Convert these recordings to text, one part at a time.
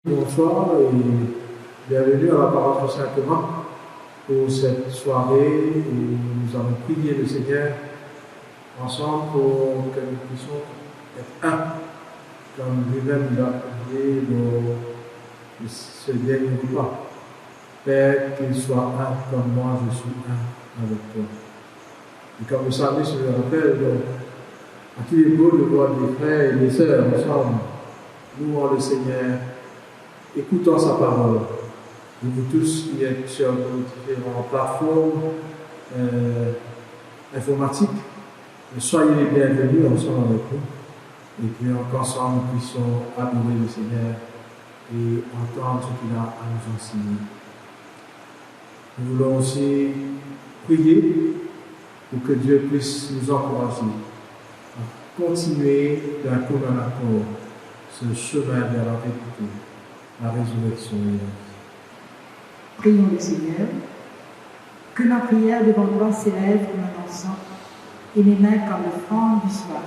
Bonsoir et bienvenue à la Parole du Saint-Thomas pour cette soirée où nous allons prier le Seigneur ensemble pour que nous puissions être un, comme lui-même l'a prié dans ce dernier repas. Père, qu'il soit un comme moi je suis un avec toi. Et comme vous savez, je le rappelle, à qui est beau de voir des frères et des sœurs ensemble, louons le Seigneur. Écoutons sa parole. Vous tous qui êtes sur nos différentes plateformes informatiques, soyez les bienvenus ensemble avec nous. Et puis qu'ensemble nous puissions adorer le Seigneur et entendre ce qu'il a à nous enseigner. Nous voulons aussi prier pour que Dieu puisse nous encourager à continuer d'un commun accord ce chemin vers la vérité, la résurrection et la vie. Prions le Seigneur, que ma prière devant toi s'élève comme un encens et mes mains comme l'offrande du soir.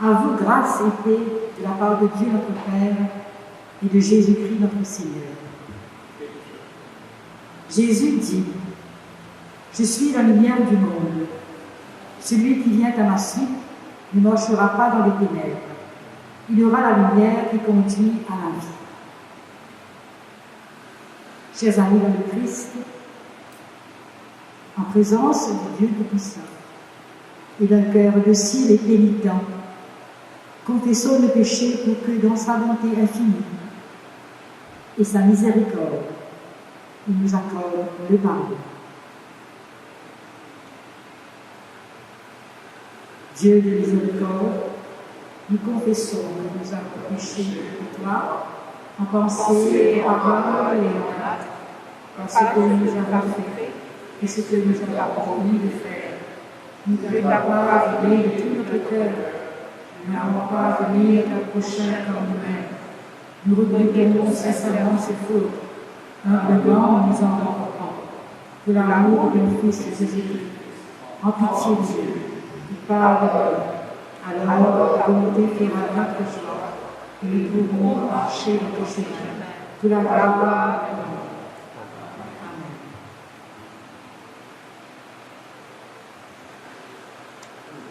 À vous grâce et paix de la part de Dieu notre Père et de Jésus-Christ notre Seigneur. Jésus dit, « Je suis la lumière du monde. Celui qui vient à ma suite ne marchera pas dans les ténèbres. Il aura la lumière qui conduit à la vie. » Chers amis dans le Christ, en présence du Dieu Tout-Puissant et d'un cœur docile et pénitent, confessons nos péchés pour que dans sa bonté infinie et sa miséricorde, il nous accorde le pardon. Dieu de miséricorde, nous confessons que nous avons péché contre toi, en pensée, en parole et en acte, par ce que nous avons fait et ce que nous avons promis de faire. Nous n'avons pas donné de tout notre cœur, nous n'avons pas donné notre prochain comme nous-mêmes. Nous regrettons sincèrement ces fautes, humblement nous en repentant, pour l'amour de notre Fils Jésus-Christ. En pitié de Dieu, pardonne. Alors la volonté fera notre joie, et nous pourrons marcher dans tes chemins. Pour la gloire de Dieu.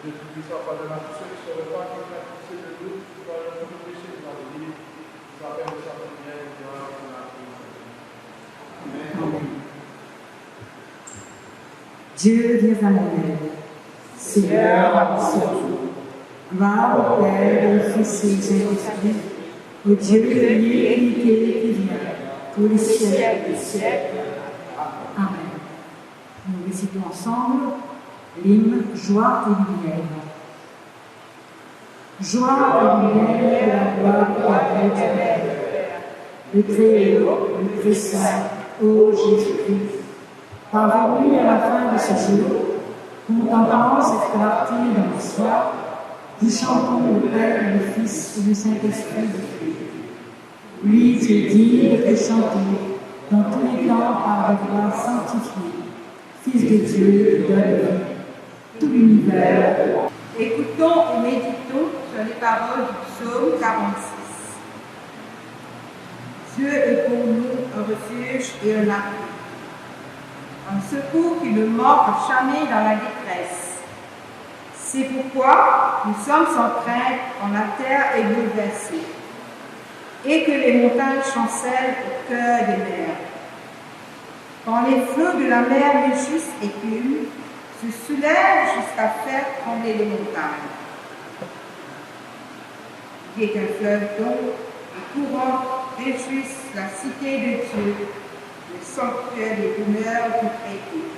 Dieu Tout-Puissant, pardonne à tous ceux qui se repartent, qui ont poussé de nous, qui pardonne tous nos péchés dans le livre, qui s'appelle de sa prière et qui aura pour la vie. Amen. Dieu, viens à mon aide. Seigneur, rassure-nous. Gloire au Père, au Fils et au Saint-Esprit, au Dieu de l'unité qui vient, pour les siècles des siècles. Amen. Nous récitons ensemble l'hymne Joie et lumière. Joie et lumière, la gloire et la Père, le Très-Haut, le Très-Saint, ô Jésus-Christ, parvenu à la fin de ce jour, contemplant cette clarté dans le soir, nous chantons le Père, le Fils et le Saint-Esprit. Lui, tu es digne de chanter dans tous les temps par la voix sanctifiée, Fils de Dieu, donne vie, tout l'univers. Écoutons et méditons sur les paroles du psaume 46. Dieu est pour nous un refuge et un appui, un secours qui ne manque jamais dans la détresse. C'est pourquoi nous sommes sans crainte quand la terre est bouleversée et que les montagnes chancellent au cœur des mers. Quand les flots de la mer mugissent et écument, se soulèvent jusqu'à faire trembler les montagnes. Il est un fleuve d'eau et courant réjouissent la cité de Dieu, le sanctuaire des demeures du Très-Haut.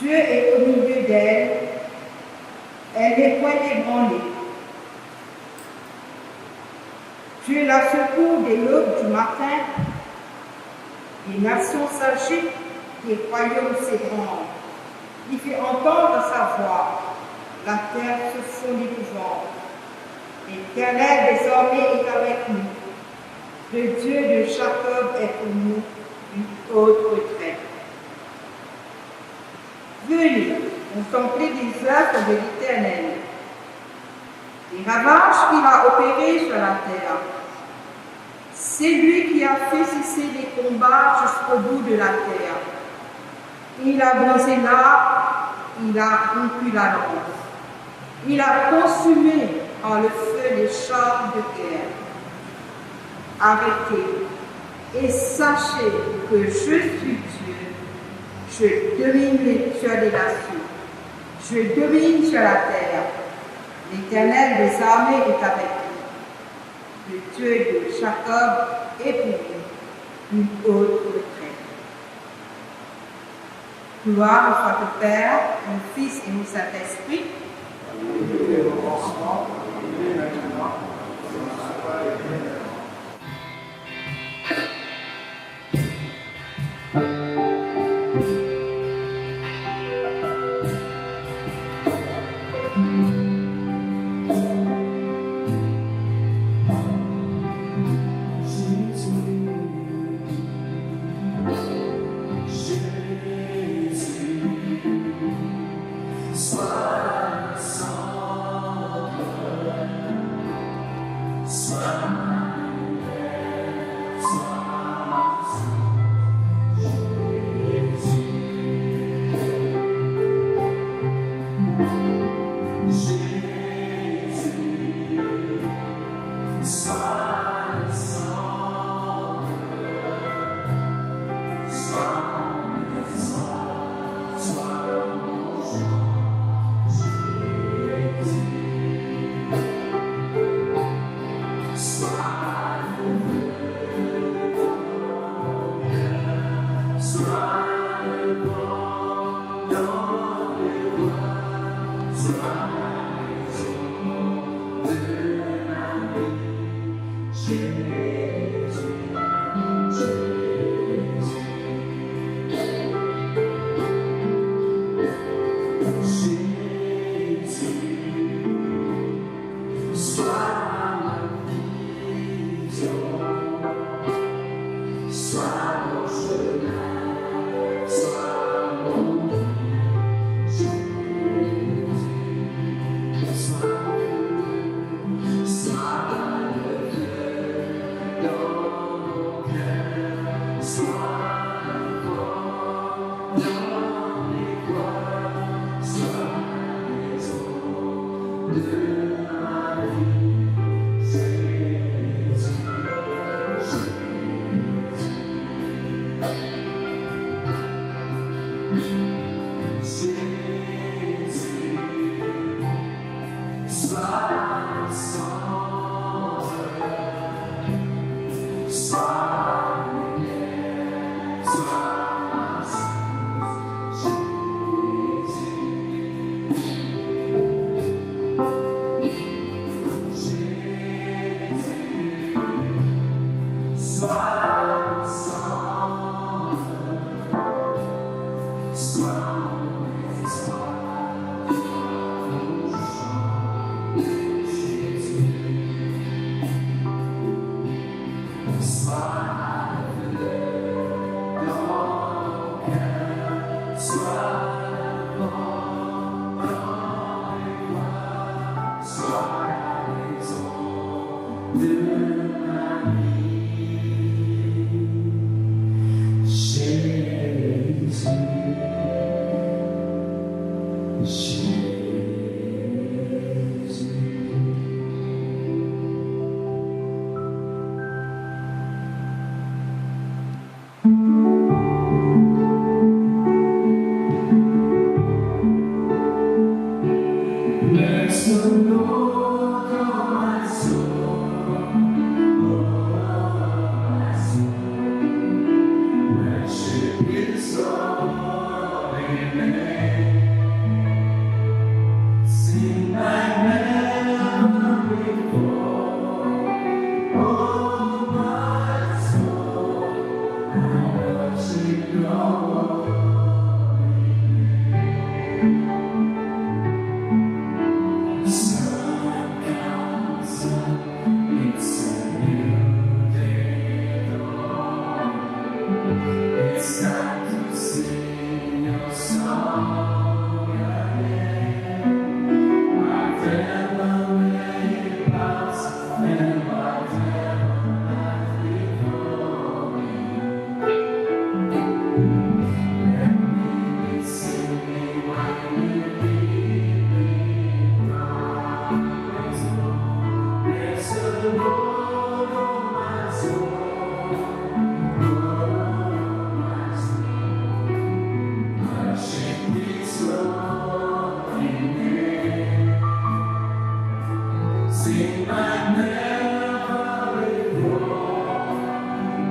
Dieu est au milieu d'elle, elle n'est point ébranlée. Dieu la secoue dès l'aube du matin, les nations s'agitent, les royaumes s'ébranlent. Il fait entendre sa voix, la terre se fond d'épouvante. L'Éternel désormais est avec nous. Le Dieu de Jacob est pour nous une haute retraite. Venez contempler les œuvres de l'Éternel, les ravages qu'il a opérés sur la terre. C'est lui qui a fait cesser les combats jusqu'au bout de la terre. Il a brisé l'arbre, il a rompu la lance. Il a consumé par le feu les chars de guerre. Arrêtez et sachez que je suis Dieu. Je domine sur les nations. Je domine sur la terre. L'Éternel des armées est avec nous. Le Dieu de Jacob est pour nous une haute retraite. Gloire soit au Père, au Fils et au Saint-Esprit.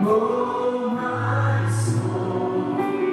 Oh, my soul.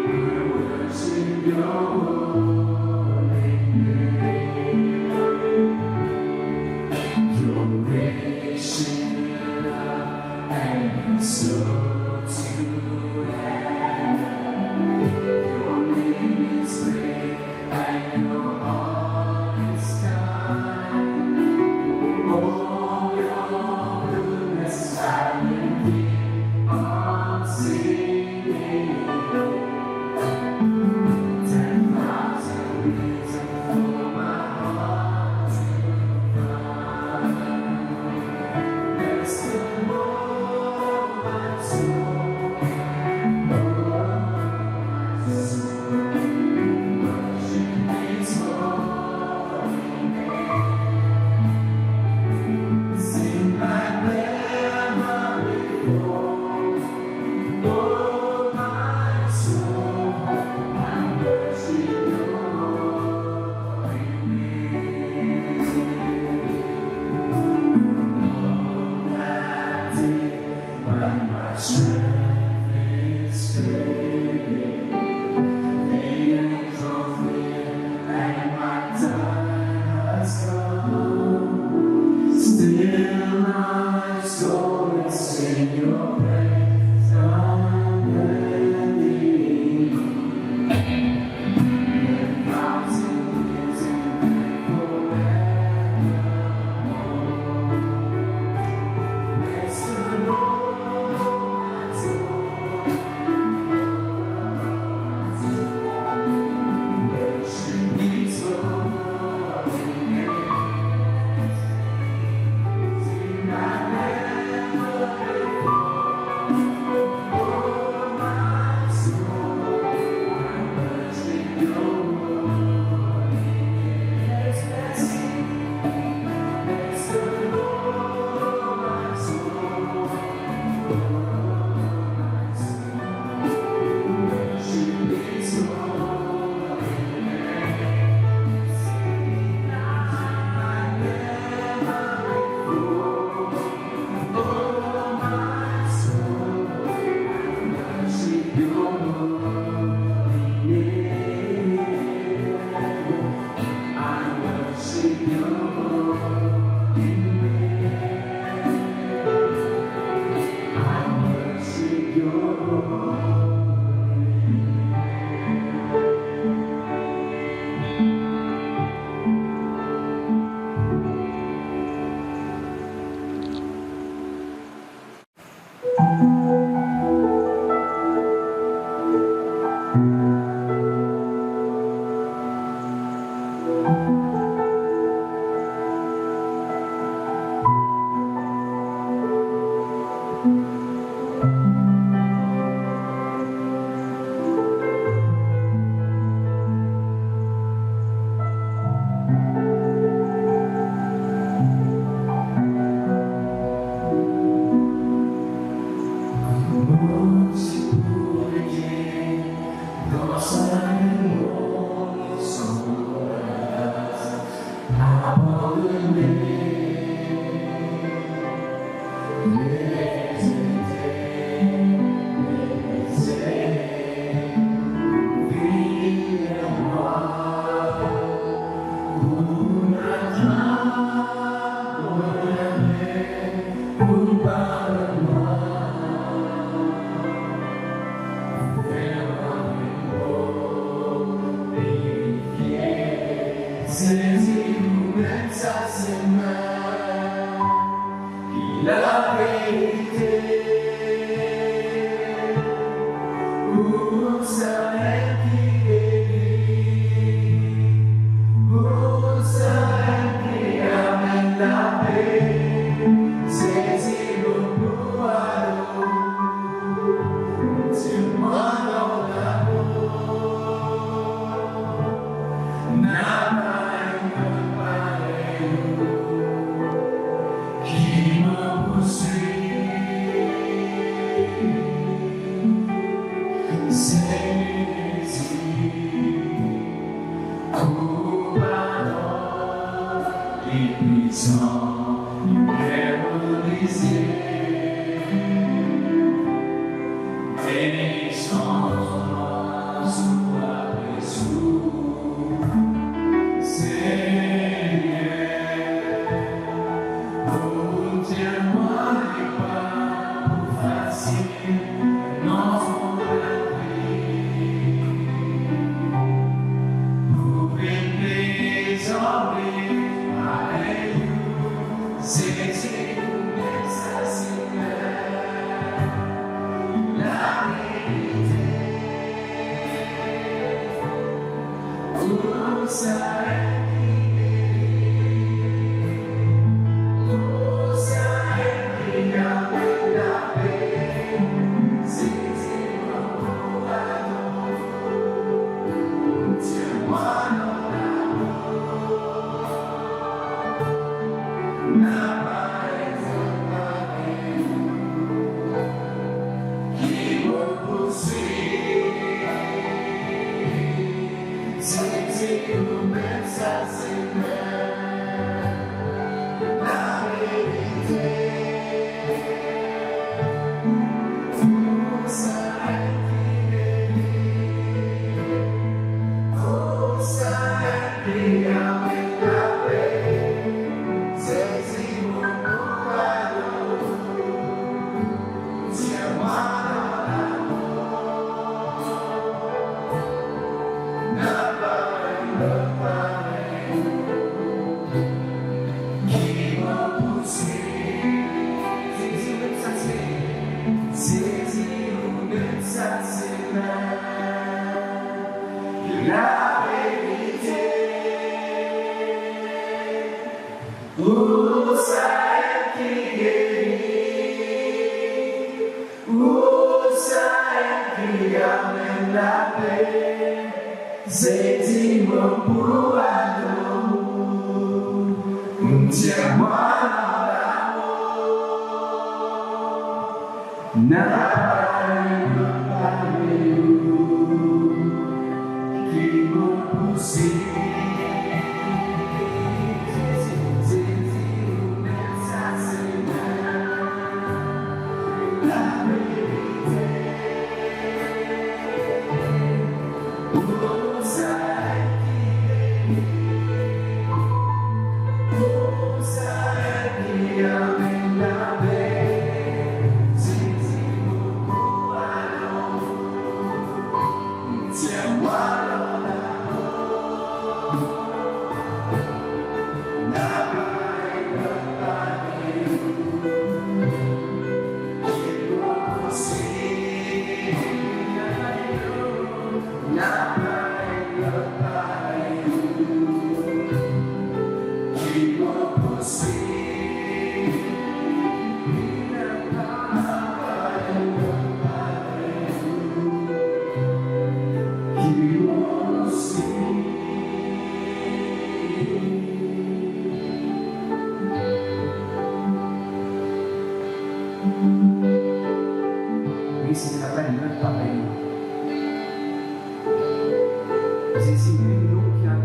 C'est ce même nom qui est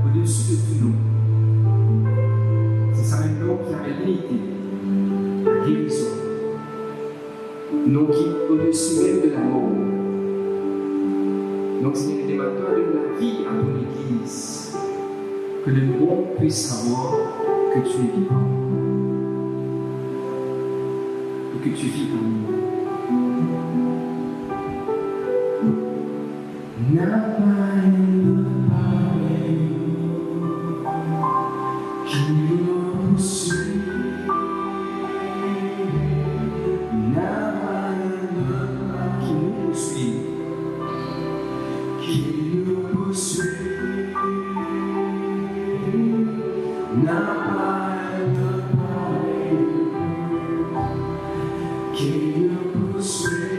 au-dessus de tout nom. C'est ce même nom qui a l'unité, la guérison. Nom qui est au-dessus même de la mort. Donc, Seigneur, il est maintenant de la vie à ton Église. Que le monde puisse savoir que tu es vivant. Et que tu vis en nous. N'a pas qui nous suit. N'a pas qui nous poursuit. Qui nous poursuit. N'a pas qui nous poursuit.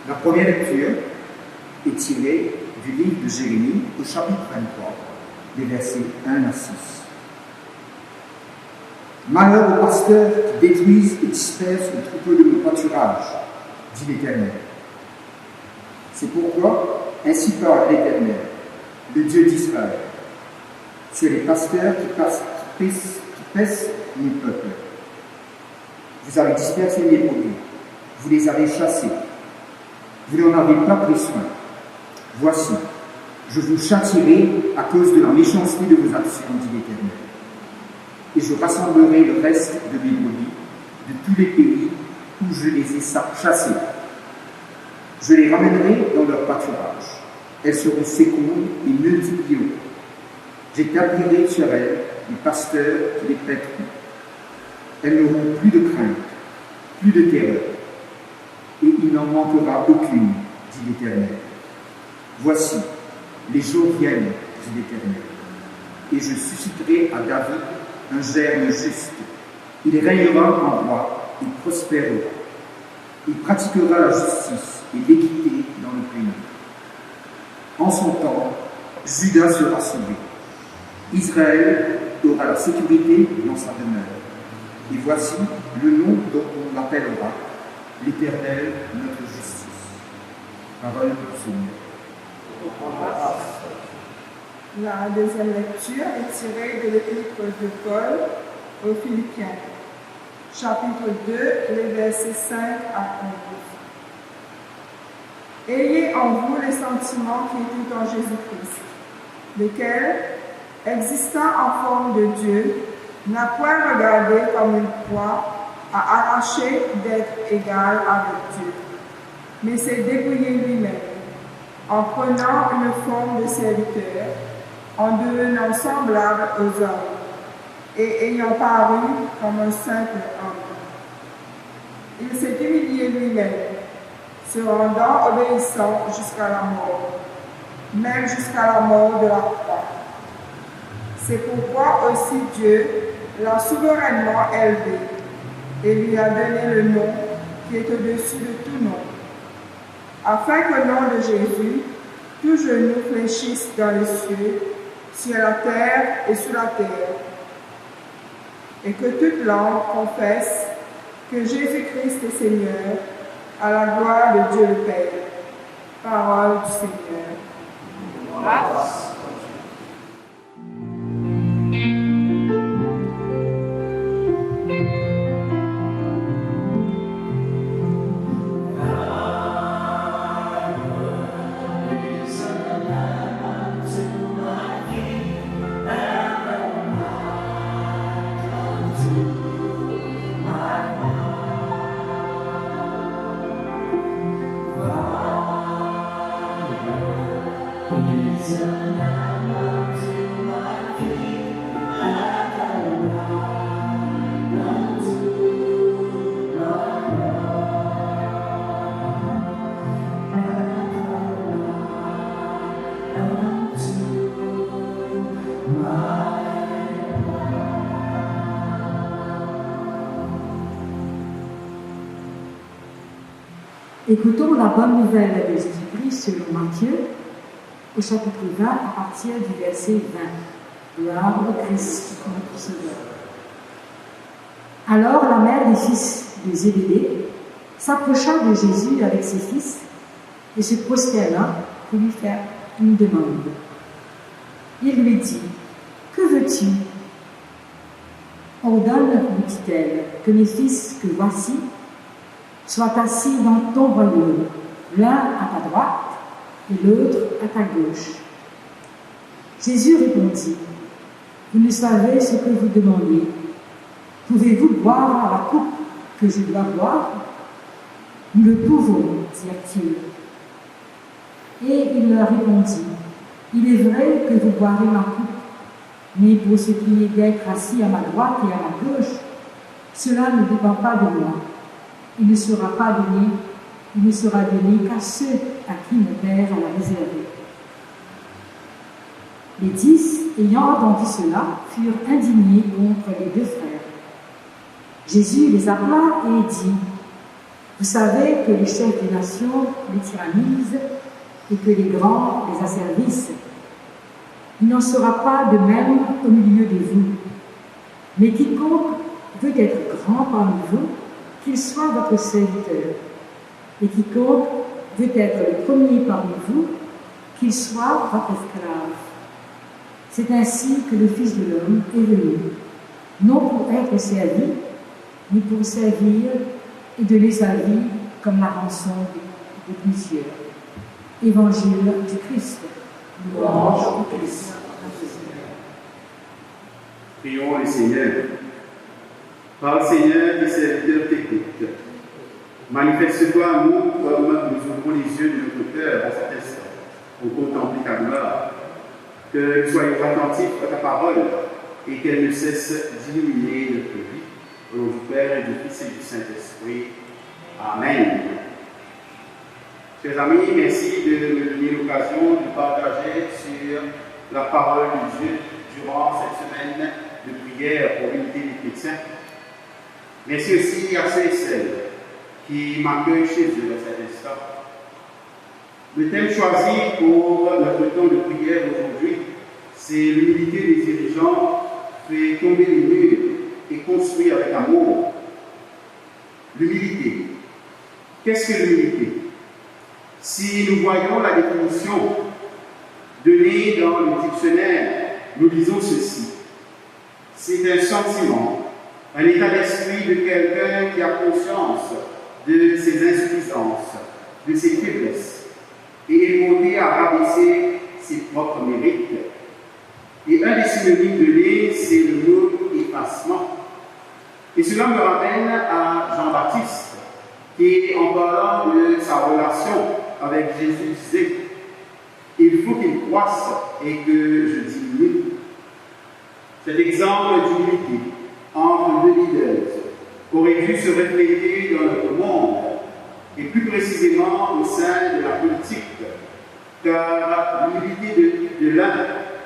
La première lecture est tirée du livre de Jérémie au chapitre 23, les versets 1 à 6. Malheur aux pasteurs qui détruisent et dispersent le troupeau de mon pâturage, dit l'Éternel. C'est pourquoi, ainsi parle l'Éternel, le Dieu d'Israël, sur les pasteurs qui paissent mon peuple. Vous avez dispersé mes brebis, vous les avez chassés, vous n'en avez pas pris soin. Voici, je vous châtierai à cause de la méchanceté de vos actions, dit l'Éternel. Et je rassemblerai le reste de mes brebis de tous les pays où je les ai chassés. Je les ramènerai dans leur pâturage. Elles seront fécondes et multiplieront. J'établirai sur elles les pasteurs qui les paîtront. Elles n'auront plus de crainte, plus de terreur, et il n'en manquera aucune, dit l'Éternel. Voici, les jours viennent, dit l'Éternel, et je susciterai à David un germe juste. Il régnera en roi, il prospérera. Il pratiquera la justice et l'équité dans le pays. En son temps, Juda sera sauvé. Israël aura la sécurité dans sa demeure. Et voici le nom dont on l'appellera, l'Éternel, notre justice. Parole du Seigneur. La deuxième lecture est tirée de l'Épître de Paul aux Philippiens, chapitre 2, les versets 5 à 11. Ayez en vous les sentiments qui étaient en Jésus-Christ, lequel, existant en forme de Dieu, n'a point regardé comme une proie à arracher d'être égal avec Dieu, mais s'est dépouillé lui-même, en prenant une forme de serviteur, en devenant semblable aux hommes, et ayant paru comme un simple homme. Il s'est humilié lui-même, se rendant obéissant jusqu'à la mort, même jusqu'à la mort de la croix. C'est pourquoi aussi Dieu l'a souverainement élevé et lui a donné le nom qui est au-dessus de tout nom, afin qu'au nom de Jésus, tout genou fléchisse dans les cieux, sur la terre et sous la terre, et que toute langue confesse que Jésus-Christ est Seigneur, à la gloire de Dieu le Père. Parole du Seigneur. Grâce. Écoutons la bonne nouvelle de Jésus-Christ selon Matthieu, au chapitre 20, à partir du verset 20. Gloire au Christ, notre Sauveur. Alors la mère des fils de Zébédée s'approcha de Jésus avec ses fils et se prosterna pour lui faire une demande. Il lui dit, « Que veux-tu » Ordonne, lui dit-elle, que mes fils que voici soient assis dans ton royaume, l'un à ta droite et l'autre à ta gauche. Jésus répondit, vous ne savez ce que vous demandez. Pouvez-vous boire à la coupe que je dois boire? Nous le pouvons, dirent-ils. Et il leur répondit, il est vrai que vous boirez ma coupe, mais pour ce qui est d'être assis à ma droite et à ma gauche, cela ne dépend pas de moi. Il ne sera donné qu'à ceux à qui mon Père l'a réservé. Les 10, ayant entendu cela, furent indignés contre les deux frères. Jésus les appela et dit, Vous savez que les chefs des nations les tyrannisent et que les grands les asservissent. Il n'en sera pas de même au milieu de vous. Mais quiconque veut être grand parmi vous, qu'il soit votre serviteur. Et quiconque veut être le premier parmi vous, qu'il soit votre esclave. C'est ainsi que le Fils de l'homme est venu, non pour être servi, mais pour servir et donner sa vie comme la rançon de plusieurs. Évangile du Christ. Louange au Christ. Prions le Seigneur. Par le Seigneur, tes serviteurs t'écoutent. Manifeste-toi à nous comme nous ouvrons les yeux de notre cœur à cet instant, pour contempler ta gloire. Que nous soyons attentifs à ta parole et qu'elle ne cesse d'illuminer notre vie. Au nom du Père et du Fils et du Saint-Esprit. Amen. Chers amis, merci de me donner l'occasion de partager sur la parole de Dieu durant cette semaine de prière pour l'unité des chrétiens. Merci aussi à ceux et celles qui m'accueillent chez eux à cet instant. Le thème choisi pour notre temps de prière aujourd'hui, c'est l'humilité des dirigeants, fait tomber les murs et construire avec amour. L'humilité. Qu'est-ce que l'humilité? Si nous voyons la définition donnée dans le dictionnaire, nous disons ceci. C'est un sentiment, un état d'esprit de quelqu'un qui a conscience de ses insuffisances, de ses faiblesses, et est monté à rabaisser ses propres mérites. Et un des synonymes donnés, c'est le mot effacement. Et cela me ramène à Jean-Baptiste, qui, en parlant de sa relation avec Jésus, disait « Il faut qu'il croisse et que je diminue ». Cet exemple d'humilité entre deux leaders aurait dû se refléter dans notre monde, et plus précisément au sein de la politique, car l'humilité de l'un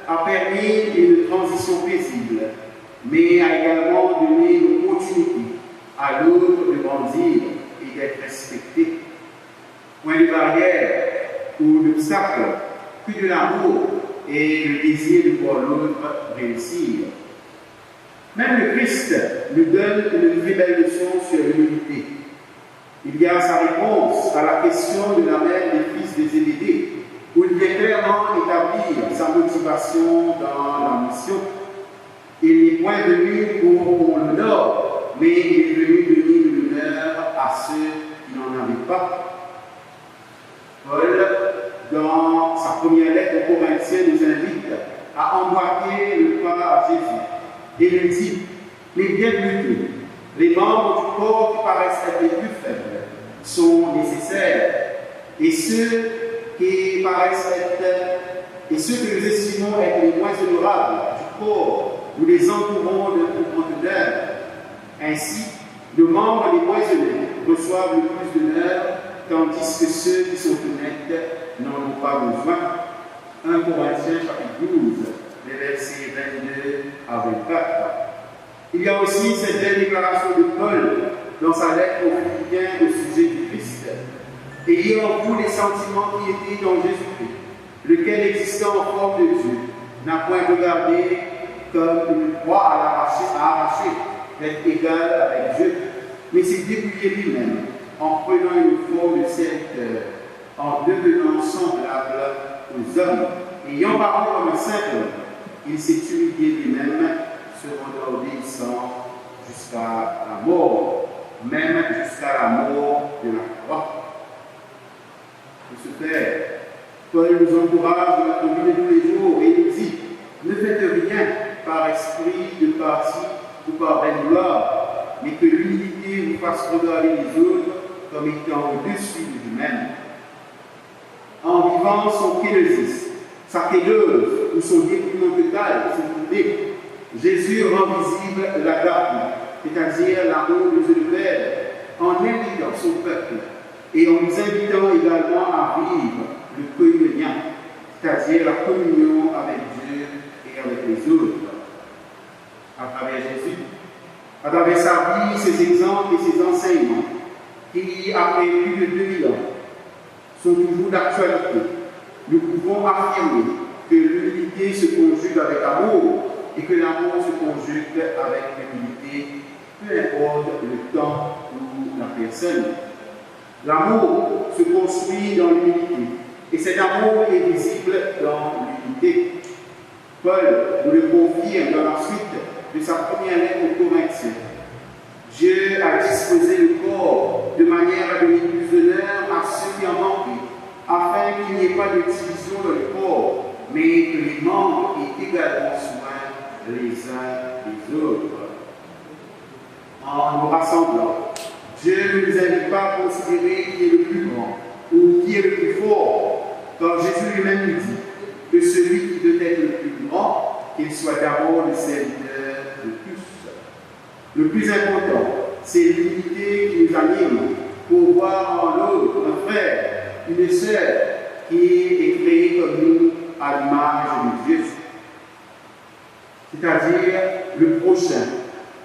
a permis une transition paisible, mais a également donné une opportunité à l'autre de grandir et d'être respecté. Point de barrière ou d'obstacle, que de l'amour et le désir de voir l'autre réussir. Même le Christ nous donne une très belle leçon sur l'humilité. Il y a sa réponse à la question de la mère des fils de Zébédée, où il vient clairement établir sa motivation dans la mission. Il n'est point venu pour qu'on l'honore, mais il est venu donner l'honneur à ceux qui n'en avaient pas. Paul, dans sa première lettre aux Corinthiens, nous invite à emboîter le pas à Jésus et lui dit, mais bien plutôt, les membres du corps qui paraissent être les plus faibles sont nécessaires, et ceux qui paraissent être, et ceux que nous estimons être les moins honorables du corps, nous les entourons de plus grande honneur. Ainsi, nos membres les moins honnêtes reçoivent le plus d'honneur, tandis que ceux qui sont honnêtes n'en ont pas besoin. 1 Corinthiens chapitre 12, les versets 22 à 24. Il y a aussi cette belle déclaration de Paul dans sa lettre aux Philippiens au sujet du Christ. Ayez en vous les sentiments qui étaient dans Jésus-Christ, lequel existant en forme de Dieu, n'a point regardé comme une croix à arracher, d'être égal avec Dieu, mais s'est dépouillé lui-même en prenant une forme de serviteur, en devenant semblable aux hommes, ayant paru comme un simple homme, il s'est humilié lui-même, se rendant obéissant jusqu'à la mort, même jusqu'à la mort de la croix. Pour ce faire, Paul nous encourage dans notre vie de tous les jours et nous dit, ne faites rien par esprit de parti ou par vaine gloire, mais que l'humilité vous fasse regarder les autres comme étant au-dessus de vous-même. En vivant son kénosis, sa kénose ou son dépouillement total, son idée, Jésus rend visible l'agape, c'est-à-dire l'amour de Dieu le Père, en invitant son peuple et en nous invitant également à vivre le koinonia, c'est-à-dire la communion avec Dieu et avec les autres. À travers Jésus, à travers sa vie, ses exemples et ses enseignements, qui, après plus de 2000 ans, sont toujours d'actualité, nous pouvons affirmer que l'humilité se conjugue avec amour et que l'amour se conjugue avec l'humilité, peu importe le temps ou la personne. L'amour se construit dans l'humilité et cet amour est visible dans l'humilité. Paul nous le confirme dans la suite de sa première lettre aux Corinthiens. Dieu a disposé le corps de manière à donner plus d'honneur à ceux qui en manquent, afin qu'il n'y ait pas de division dans le corps, mais que les membres aient également soin les uns des autres. En nous rassemblant, Dieu ne nous invite pas à considérer qui est le plus grand ou qui est le plus fort, car Jésus lui-même nous dit que celui qui doit être le plus grand, qu'il soit d'abord le serviteur de tous. Le plus important, c'est l'unité qui nous anime pour voir en l'autre un frère, une sœur qui est créée comme nous à l'image de Dieu. C'est-à-dire le prochain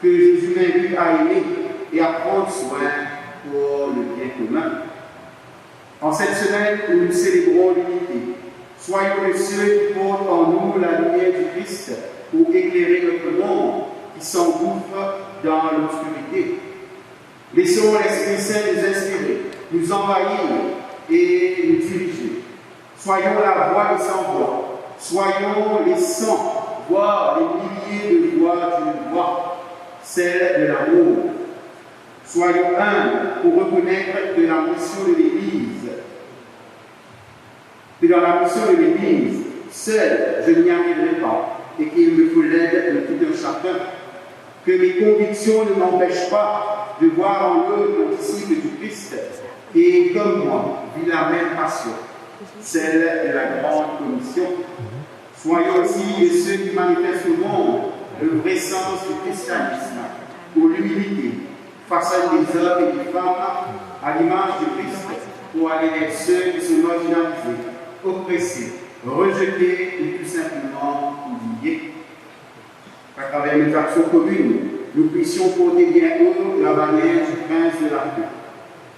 que Jésus m'invite à aimer et à prendre soin pour le bien commun. En cette semaine où nous célébrons l'unité, soyons ceux qui portent en nous la lumière du Christ pour éclairer notre monde qui s'engouffre dans l'obscurité. Laissons l'Esprit Saint nous inspirer, nous envahir et nous diriger. Soyons la voix des sans-voix, soyons les cent, voire les milliers de voix d'une voix, celle de l'amour. Soyons humbles pour reconnaître que la mission de l'Église, seul, je n'y arriverai pas et qu'il me faut l'aide de tout un chacun. Que mes convictions ne m'empêchent pas de voir en eux le disciple du Christ et, comme moi, vit la même passion, celle de la grande commission. Soyons aussi ceux qui manifestent au monde le vrai sens du christianisme, pour l'humilité, façonnent des hommes et des femmes à l'image du Christ, pour aller vers ceux qui sont marginalisés, oppressés, rejetés ou tout simplement oubliés. À travers nos actions communes, nous puissions porter bien haut la bannière du prince de la paix.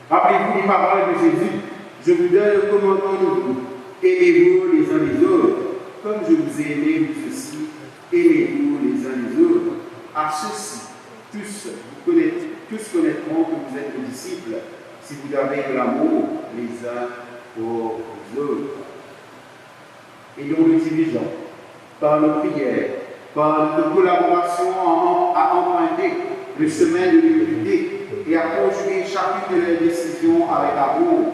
Rappelez-vous les paroles de Jésus, je vous donne le commandement de vous, aimez-vous les uns les autres, comme je vous ai aimé vous aussi, aimez-vous les uns les autres. À ceux-ci, tous connaîtront que vous êtes mes disciples, si vous avez de l'amour les uns pour les autres. Et nous nous dirigeons par nos prières, par notre collaboration à emprunter le chemin de l'unité et à conjuguer chacune de leurs décisions avec amour.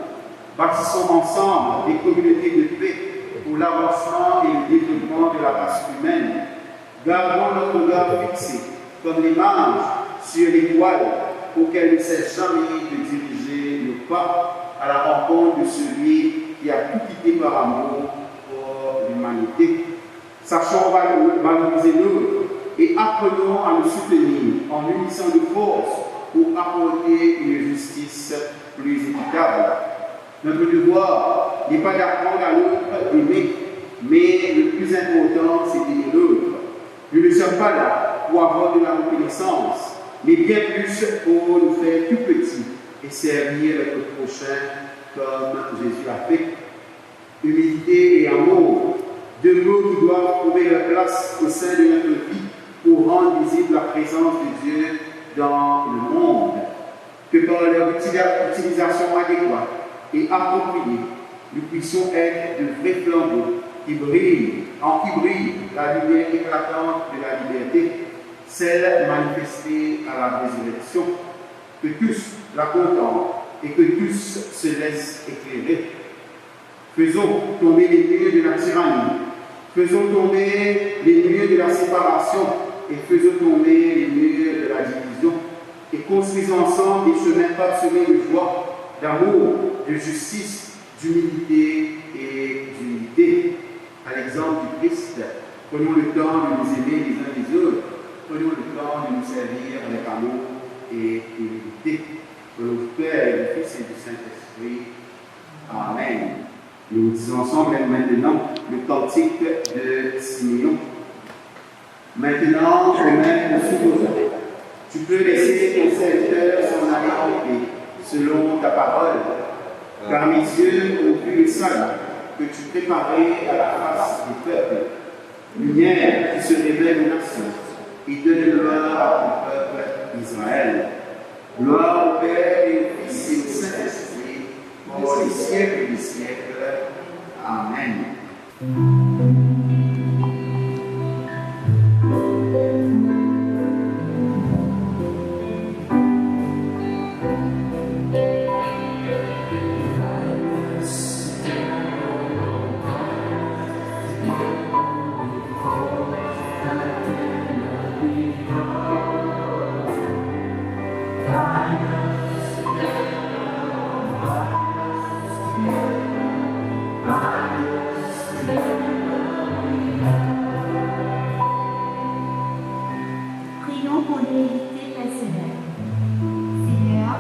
Bâtissons ensemble des communautés de paix pour l'avancement et le développement de la race humaine. Gardons notre regard fixé, comme les mages, sur l'étoile, pour qu'elle ne cesse jamais de diriger nos pas à la rencontre de celui qui a tout quitté par amour pour l'humanité. Sachons valoriser l'autre et apprenons à nous soutenir en unissant de force pour apporter une justice plus équitable. Notre devoir n'est pas d'apprendre à l'autre d'aimer, mais le plus important, c'est d'aimer l'autre. Nous ne sommes pas là pour avoir de la reconnaissance, mais bien plus pour nous faire tout petits et servir notre prochain comme Jésus l'a fait. Humilité et amour, deux mots qui doivent trouver leur place au sein de notre vie pour rendre visible la présence de Dieu dans le monde. Que par leur utilisation adéquate et appropriée, nous puissions être de vrais flambeaux qui brillent la lumière éclatante de la liberté, celle manifestée à la résurrection. Que tous la contemplent et que tous se laissent éclairer. Faisons tomber les murs de la tyrannie, faisons tomber les murs de la séparation et faisons tomber les murs de la division et construisons ensemble des chemins parsemés de joie, d'amour, de justice, d'humilité et d'unité. À l'exemple du Christ, prenons le temps de nous aimer les uns les autres, prenons le temps de nous servir avec amour et humilité. Au nom du Père et du Fils et du Saint-Esprit. Amen. Nous disons ensemble maintenant le cantique de Simeon. Maintenant, au même souverain, tu peux laisser ton serviteur s'en aller en paix, selon ta parole, car mes yeux ont vu le salut que tu préparais à la face des peuples, lumière qui se révèle aux nations et donne gloire à ton peuple Israël. Gloire au Père et au Fils et au Saint-Esprit, pour les siècles des siècles. Amen. Prions pour l'humilité personnelle. Seigneur,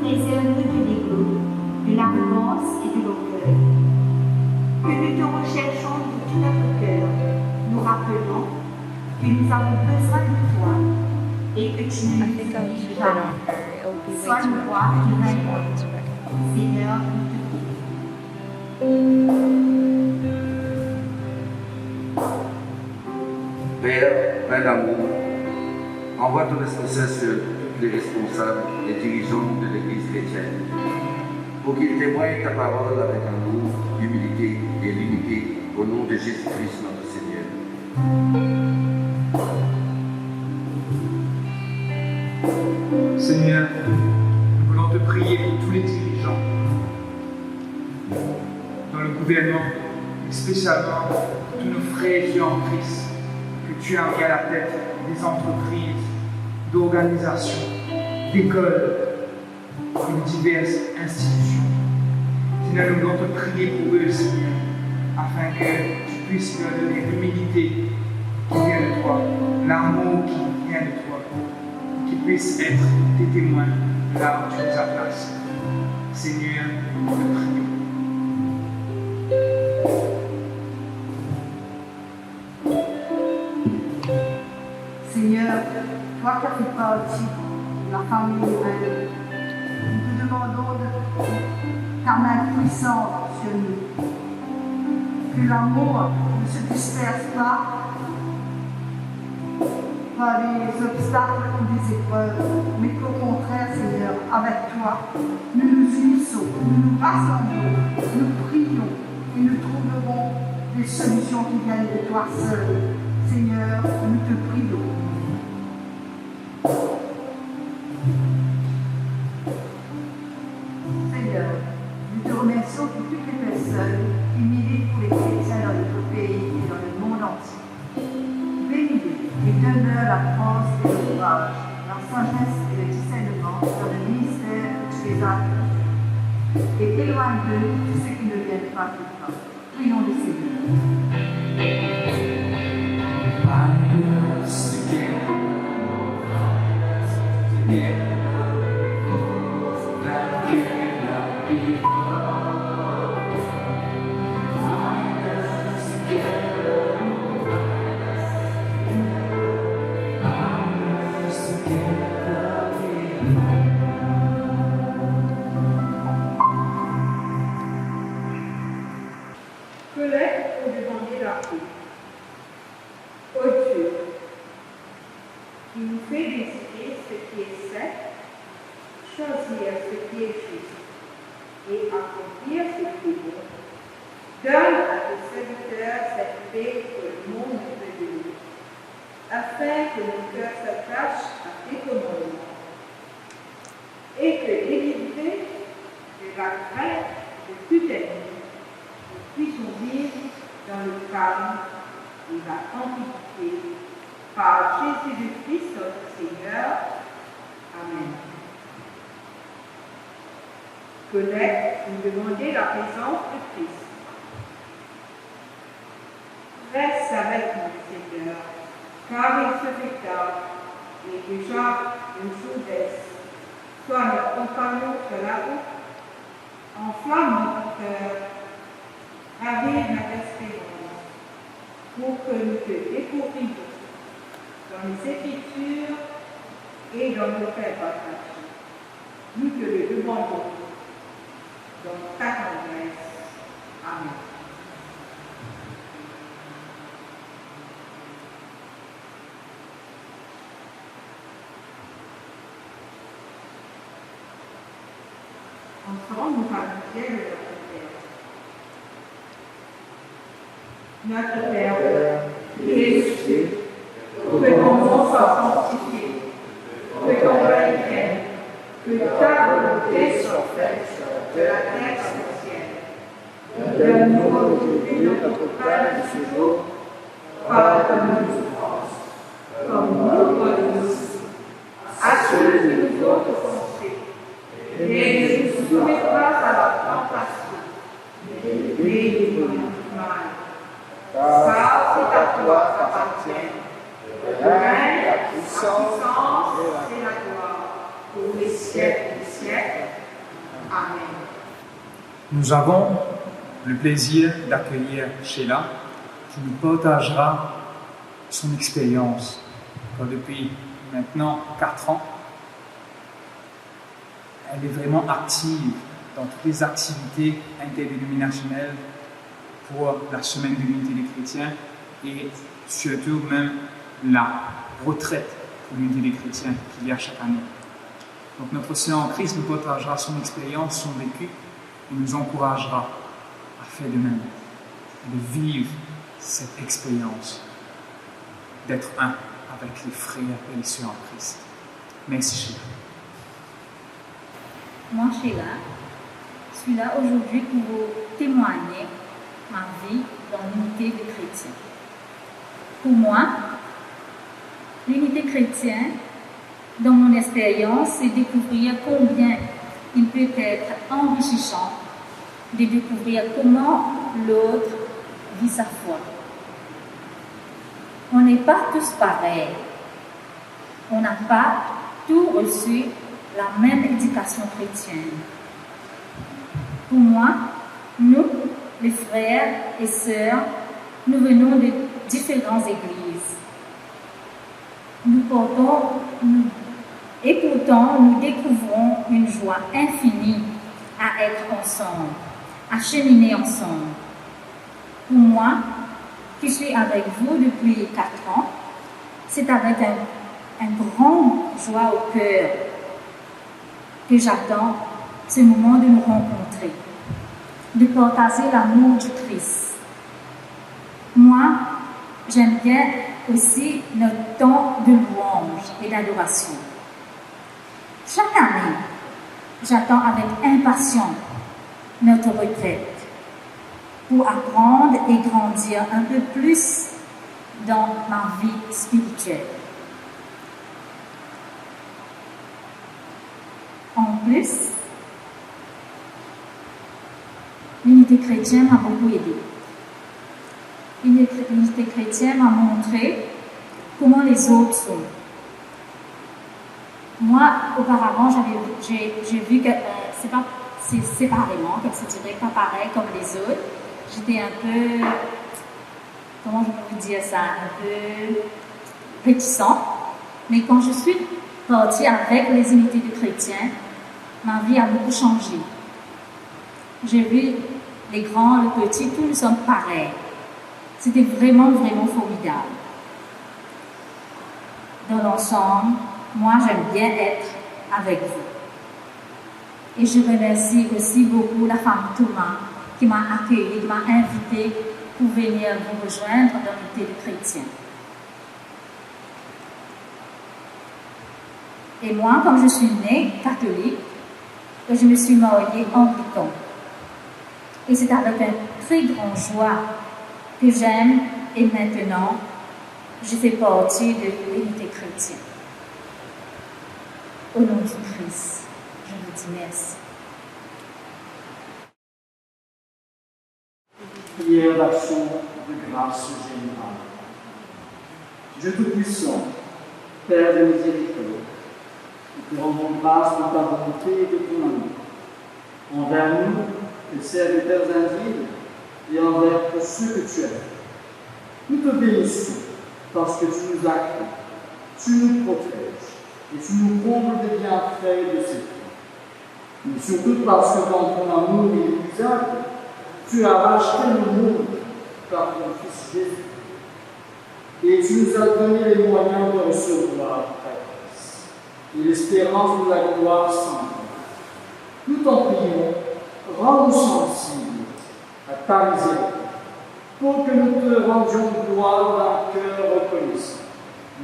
préserve-nous de l'ego, de l'arrogance et de l'orgueil. Que nous te recherchons de tout notre cœur, nous rappelons que nous avons besoin de toi et que tu ne nous oublies jamais. Sois le roi qui règne. Seigneur, nous te prions. Père, plein d'amour, envoie ton Esprit Saint sur tous les responsables et dirigeants de l'Église chrétienne, pour qu'ils témoignent ta parole avec amour, humilité et l'unité, au nom de Jésus-Christ notre Seigneur. Seigneur, nous voulons te prier pour tous les dirigeants dans le gouvernement, et spécialement pour tous nos frères et sœurs en Christ que tu as mis à la tête des entreprises, d'organisations, d'écoles et de diverses institutions. Seigneur, nous voulons te prier pour eux, Seigneur, afin que tu puisses leur donner l'humilité qui vient de toi, l'amour qui vient de toi, qu'ils puissent être tes témoins là où tu les as placés. Seigneur, nous te prions. Seigneur, toi qui as fait partie de la famille humaine, nous te demandons de ta main puissante sur nous. Que l'amour ne se disperse pas par les obstacles ou des épreuves, mais qu'au contraire, Seigneur, avec toi, nous nous unissons, nous nous rassemblons, nous prions et nous trouverons des solutions qui viennent de toi seul. Seigneur, nous te prions. Seigneur, nous te remercions pour toutes les personnes qui militent pour les chrétiens dans notre pays et dans le monde entier. Bénis-les et donne-leur la force et le courage, la sagesse et le discernement dans le ministère que tu les as mis. Et éloigne d'eux tous ceux qui ne viennent pas de toi. Prions le Seigneur. Collecte pour demander la paix. Ô Dieu, qui nous fait décider ce qui est sain, choisir ce qui est juste et accomplir ce qui est bon, donne à tes serviteurs cette paix que le monde peut donner, afin que nos cœurs s'attachent à tes commandements et que, délivrés de la crainte de tout ennemi, nous puissions vivre dans le calme et la tranquillité par Jésus-Christ notre Seigneur. Amen. Collecte pour demander la présence de Christ. Reste avec nous, Seigneur, car il se fait tard et déjà le jour baisse. Sois notre compagnon sur la route, enflamme notre cœur, ravive notre espérance, pour que nous te découvrions dans les Écritures et dans nos faits partagés. nous te le demandons dans ta tendresse. Amen. Ensemble, nous allons dire notre Père, qui es aux cieux, que ton nom soit sanctifié, que ton règne vienne, que ta volonté soit faite de la terre sur le ciel. Donne-nous aujourd'hui notre pain de ce jour. Pardonne-nous nos offenses, comme nous pardonnons aussi à ceux qui nous ont offensés. Et ne nous soumets pas à la tentation, mais délivre-nous du mal. Car c'est à toi qu'appartient le règne, la puissance et la gloire pour les siècles des siècles. Amen. Nous avons le plaisir d'accueillir Sheila, qui nous partagera son expérience. Car depuis maintenant 4 ans, elle est vraiment active dans toutes les activités interdénominationnelles pour la semaine de l'unité des chrétiens et surtout même la retraite pour l'unité des chrétiens qu'il y a chaque année. Donc notre sœur en Christ nous partagera son expérience, son vécu et nous encouragera à faire de même, de vivre cette expérience, d'être un avec les frères et les sœurs en Christ. Merci Sheila. Moi, Sheila, je suis là aujourd'hui pour vous témoigner ma vie dans l'unité des chrétiens. Pour moi, l'unité chrétienne, dans mon expérience, c'est découvrir combien il peut être enrichissant de découvrir comment l'autre vit sa foi. On n'est pas tous pareils. On n'a pas tous reçu la même éducation chrétienne. Pour moi, nous, les frères et sœurs, nous venons de différentes églises. Et pourtant, nous découvrons une joie infinie à être ensemble, à cheminer ensemble. Pour moi, qui suis avec vous depuis 4 ans, c'est avec un grand joie au cœur que j'attends ce moment de nous rencontrer, de partager l'amour du Christ. Moi, j'aime bien aussi notre temps de louange et d'adoration. Chaque année, j'attends avec impatience notre retraite pour apprendre et grandir un peu plus dans ma vie spirituelle. En plus, l'unité chrétienne m'a beaucoup aidée. L'unité chrétienne m'a montré comment les autres sont. Moi, auparavant, j'ai vu que c'est séparément, comme je dirais, pas pareil comme les autres. J'étais un peu, comment je peux vous dire ça, un peu réticent. Mais quand je suis partie avec les unités de chrétiens, ma vie a beaucoup changé. J'ai vu les grands, les petits, tous nous sommes pareils. C'était vraiment, vraiment formidable. Dans l'ensemble, moi, j'aime bien être avec vous. Et je remercie aussi beaucoup la femme Thomas qui m'a accueillie, qui m'a invitée pour venir vous rejoindre dans l'unité de chrétiens. Et moi, comme je suis née catholique, je me suis mariée anglican. Et c'est avec une très grande joie que j'aime et maintenant, je fais partie de l'unité chrétienne. Au nom du Christ, je vous dis merci. Prière d'action de grâce générale. Dieu Tout-Puissant, Père de miséricorde, nous te rendons grâce pour ta volonté et de ton amour, envers nous, tes serviteurs indignes, et envers tous ceux que tu aimes. Nous te bénissons parce que tu nous accueilles, tu nous protèges et tu nous combles des bienfaits de cette vie. mais surtout parce que dans ton amour inépuisable, tu as racheté le monde par ton Fils Jésus. Et tu nous as donné les moyens de recevoir ta grâce et l'espérance de la gloire sans fin. Nous t'en prions, rends-nous sensibles à ta miséricorde, pour que nous te rendions gloire d'un cœur reconnaissant,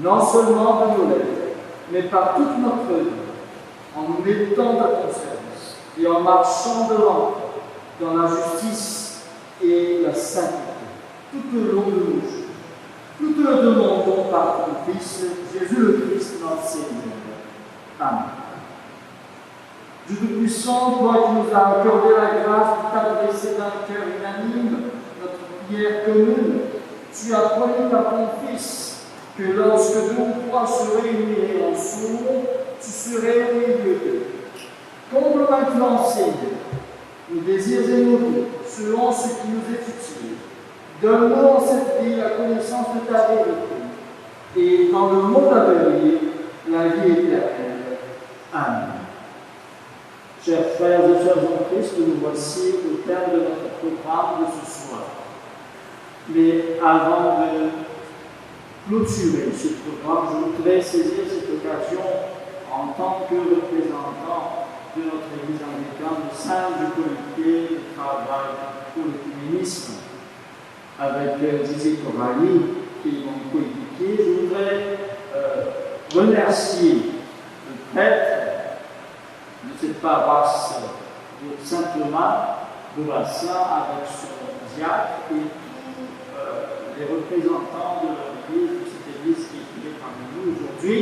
non seulement de nos lèvres, mais par toute notre vie, en nous mettant à ton service et en marchant devant toi dans la justice et la sainteté, tout au long de nos jours. Nous te le demandons par ton Fils, Jésus le Christ, notre Seigneur. Amen. Dieu Tout-Puissant, toi qui nous as accordé la grâce de t'adresser d'un cœur unanime notre prière commune, tu as promis par ton Fils que lorsque deux ou trois se réuniraient en son nom, tu serais au milieu d'eux. Comble maintenant, Seigneur, nos désirs et nos vies, selon ce qui nous est utile. Donne-nous en cette vie la connaissance de ta vérité, et dans le monde à venir, la vie éternelle. Amen. Chers frères et sœurs en Christ, nous voici au terme de notre programme de ce soir. Mais avant de clôturer ce programme, je voudrais saisir cette occasion en tant que représentant de notre Église anglicane au sein du comité de travail pour l'écuménisme avec Didier Corali qui est mon coéquipier. Je voudrais remercier le prêtre de cette paroisse de Saint-Thomas de Bassin avec son diacre et tous les représentants de l'Église, de cette Église qui est parmi nous aujourd'hui.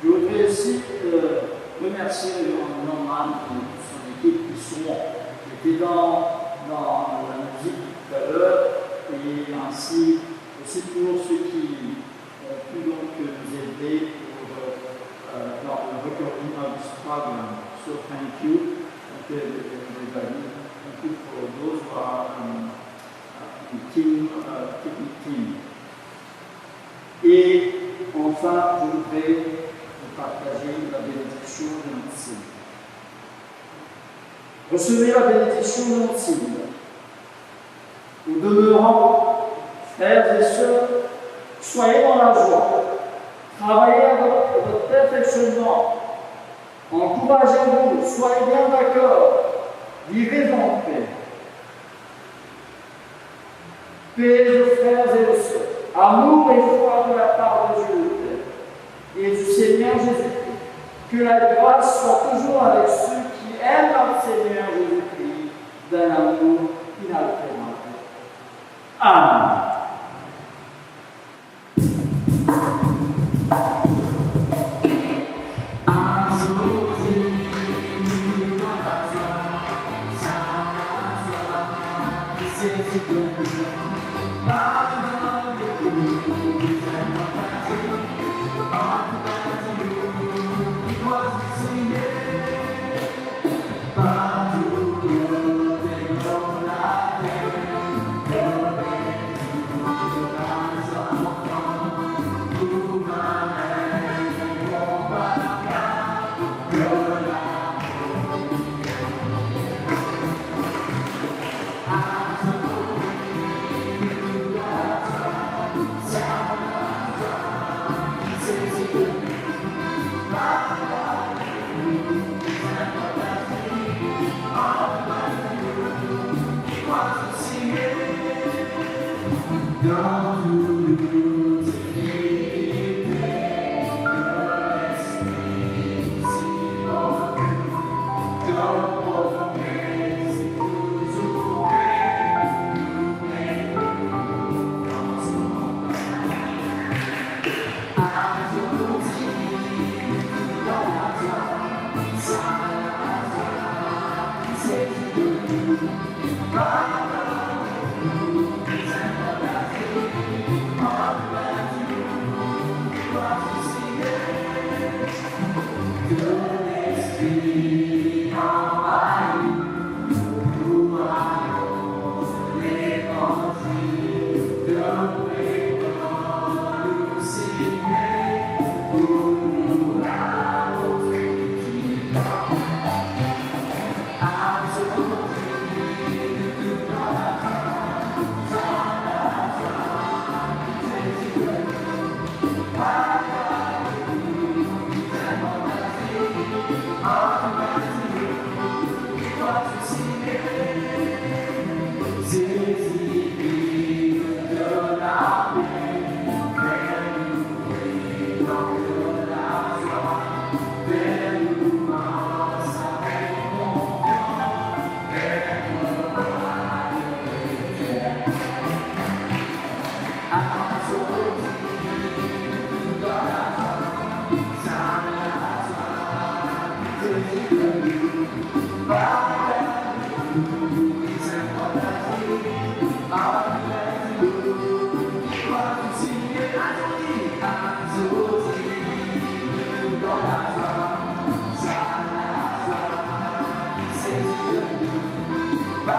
Je voudrais aussi remercier le Norman et toute son équipe qui étaient dans la musique tout à l'heure, et ainsi aussi pour ceux qui ont pu donc nous aider dans le recording of this program. So thank you, everybody. Thank you for those who are the technical team. Et enfin, je voudrais vous partager la bénédiction de notre Seigneur. Recevez la bénédiction de notre Seigneur. Au demeurant, frères et sœurs, soyez dans la joie, travaillez à votre perfectionnement, encouragez-vous, soyez bien d'accord, vivez en paix. Paix aux frères et aux sœurs, amour et foi de la part de Dieu le Père et du Seigneur Jésus-Christ. Que la grâce soit toujours avec ceux qui aiment notre Seigneur Jésus-Christ d'un amour inaltérable. Amen. He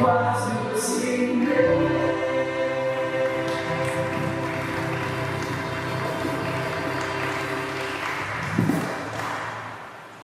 was